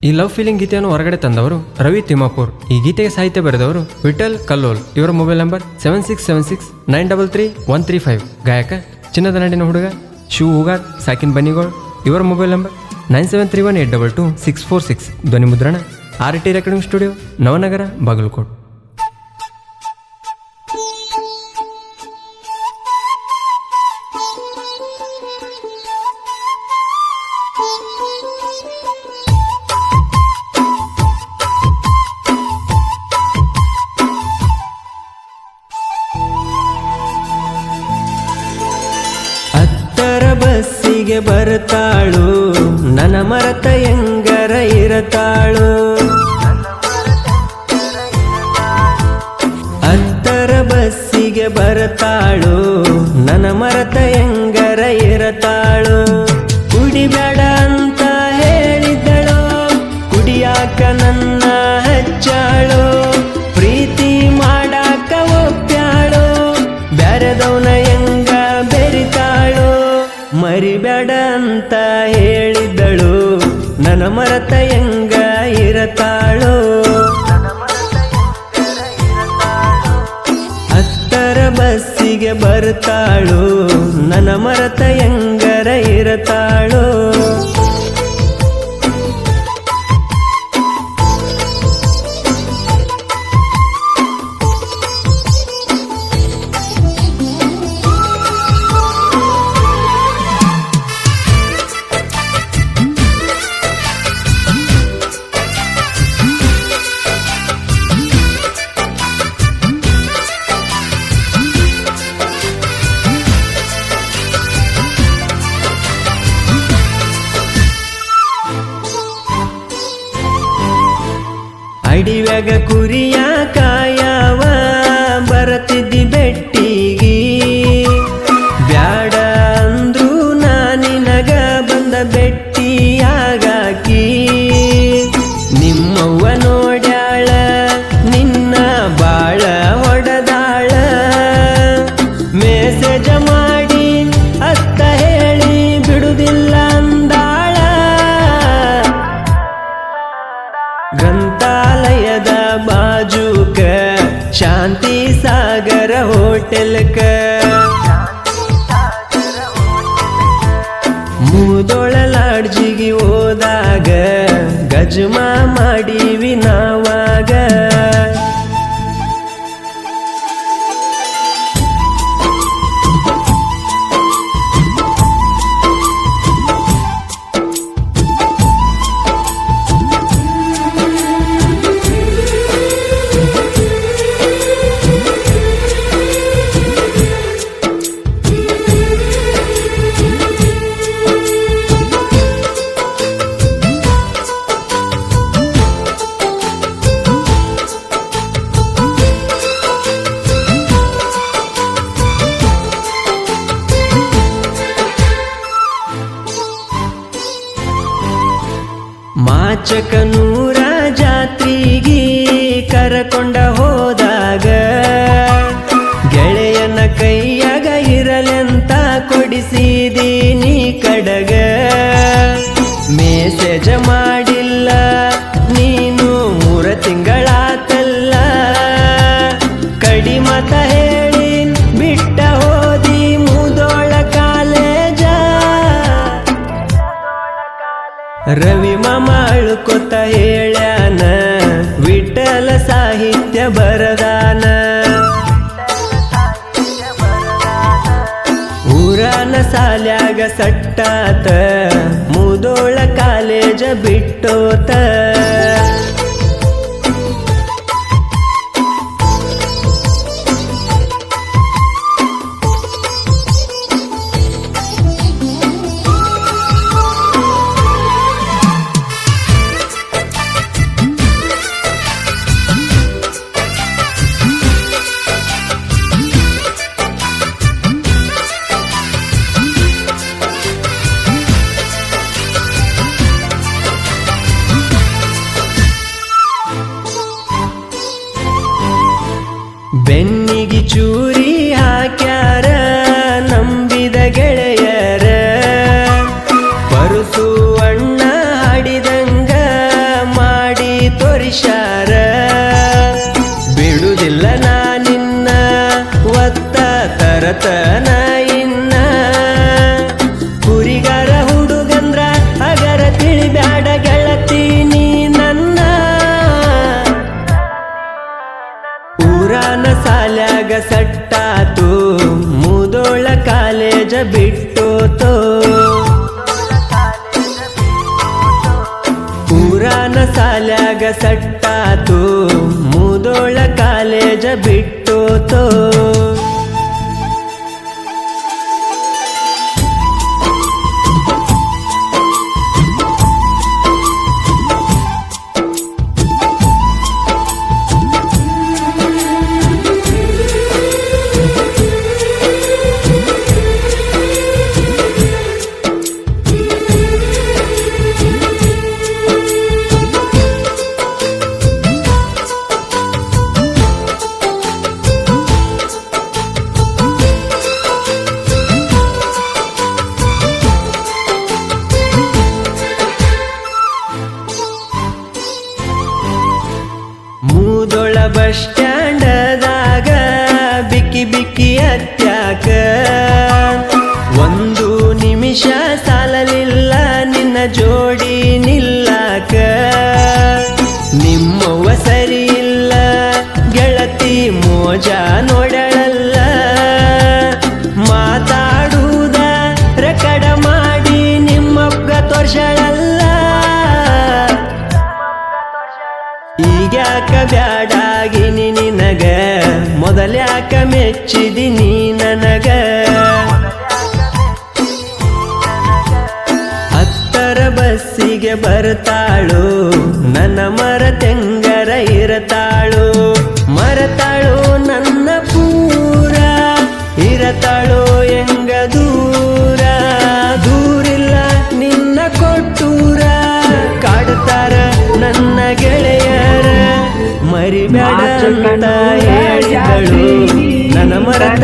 ಈ love feeling ಗೀತೆಯನ್ನು ಹೊರಗಡೆ ತಂದವರು ರವಿ ತಿಮ್ಮಾಪುರ್. ಈ ಗೀತೆಗೆ ಸಾಹಿತ್ಯ ಬರೆದವರು ವಿಠಲ್ ಕಲ್ಲೋಲ್. ಇವರ ಮೊಬೈಲ್ ನಂಬರ್ 7676931135. ಗಾಯಕ ಚಿನ್ನದ ನಾಡಿನ ಹುಡುಗ ಶಿವ ಉಗಾರ್ ಸಾಕಿನ್ ಬನ್ನಿಗೋಳ್. ಇವರ ಮೊಬೈಲ್ ನಂಬರ್ 9731822646. ಧ್ವನಿ ಮುದ್ರಣ RT recording studio, Navanagar, Bagalkot. ಬಸ್ಸಿಗೆ ಬರ್ತಾಳು ನನ್ನ ಮರತ ಹೆಂಗರ ಇರತಾಳು. ಹತ್ತರ ಬಸ್ಸಿಗೆ ಬರ್ತಾಳು ನನ್ನ ಮರತ ಹೆಂಗರ ಇರತಾಳು. ಕುಡಿಬೇಡ ಅಂತ ಹೇಳಿದ್ದಳು, ಕುಡಿಯಾಕ ನನ್ನ ಹಚ್ಚಾಳು. ಪ್ರೀತಿ ಮಾಡಾಕ ಒಪ್ಪ್ಯಾಳು, ಬ್ಯಾರೆದವನ ಹೆಂಗ ಬೆರಿತಾಳು. ಮರಿಬೇಡ ಅಂತ ಹೇಳಿದ್ದಳು, ನನ್ನ ಮರತ ಹೆಂಗ ಇರತಾಳು. ಹತ್ತರ ಬಸ್ಸಿಗೆ ಬರ್ತಾಳು ನನ್ನ ಮರತ ಹೆಂಗರ ಇರತಾಳು. ಅಡಿವ್ಯಾಗ ಕುರಿಯ ಕಾಯವ ಬರತಿದ್ದಿ ಬೆಟ್ಟಿಗಿ. ಬ್ಯಾಡ ಅಂದ್ರು ನಾನಿನಗ ಬಂದ ಬೆಟ್ಟಿಯಾಗಾಕಿ. ನಿಮ್ಮವ್ವ ನೋಡ್ಯಾಳ ನಿನ್ನ ಬಾಳ ಹೊಡದಾಳ. ಮೆಸೇಜ ಮಾಡಿ ಅತ್ತ ಹೇಳಿ ಬಿಡುದಿಲ್ಲ ಅಂದಾಳ. ಗ್ರಂಥಾಲಯದ ಬಾಜುಕ ಶಾಂತಿ ಸಾಗರ ಹೋಟೆಲ್ಕ. ಮೂದೋಳ ಲಾಡ್ಜಿಗೆ ಹೋದಾಗ ಗಜ್ಮ ಮಾಡೀವಿ ನಾವಾಗ. ಮಾಚಕನೂರ ಜಾತ್ರಿಗಿ ಕರಕೊಂಡ ಹೋದಾಗ ಗೆಳೆಯನ ಕೈಯಾಗ ಇರಲೆಂತ ಕೊಡಿಸಿದೀನಿ ಕಡಗ. ಮೆಸೇಜ ಮಾಡಿಲ್ಲ ನೀನು 3 ತಿಂಗಳಾತಲ್ಲ. ಕಡಿಮತ ಹೇಳಿ ಬಿಟ್ಟ ಹೋದಿ ಮುದೋಳ ಕಾಲೇಜ. ರವಿ ಮಾಮ ಅಳ್ಕೊತ ಹೇಳ್ಯಾನ ವಿಠಲ ಸಾಹಿತ್ಯ ಬರದಾನ. ಊರಾನ ಸಾಲ್ಯಾಗ ಸಟ್ಟಾತ ಮುದೋಳ ಕಾಲೇಜ ಬಿಟ್ಟೋತ. ಊರಾನ ಸಾಲ್ಯಾಗ ಸಟ್ಟಾತು ಮುದೋಳ ಕಾಲೇಜ ಬಿಟ್ಟೋತೋ ಮೂದೋಳ ಬಸ್ ಸ್ಟ್ಯಾಂಡದಾಗ ಬಿಕ್ಕಿ ಬಿಕ್ಕಿ ಹತ್ಯಾಕ ಒಂದು ನಿಮಿಷ ಸಾಲಲಿಲ್ಲ ನಿನ್ನ ಜೋಡಿ ನಿಲ್ಲಾಕ ನಿಮ್ಮವ್ವ ಸರಿ ಇಲ್ಲ ಗೆಳತಿ ಮೋಜ ನೋಡಳಲ್ಲ ಮಾತಾಡುವುದ ರಕಡ ಮಾಡಿ ನಿಮ್ಮಪ್ಪ ತೋರ್ಸಳಲ್ಲ ಈಗ್ಯಾಕ ಬ್ಯಾಡಾಗಿನಿ ನಿನಗ ಮೊದಲ್ಯಾಕ ಮೆಚ್ಚಿದಿನಿ ನನಗ ಹತ್ತರ ಬಸ್ಸಿಗೆ ಬರ್ತಾಳು ನನ್ನ ಮರತೆಂಗರ ಇರತಾಳು ಮರತಾಳು ನನ್ನ ಪೂರ ಇರತಾಳು ಎಂಗ ದೂರ ದೂರಿಲ್ಲ ನಿನ್ನ ಕೊಟ್ಟೂರ ಕಾಡ್ತಾರ ನನ್ನ ಗೆಳೆಯರ ಮರಿಬೇಡ ಅಂತ ಹೇಳಿದಳು ನನ್ನ ಮರತ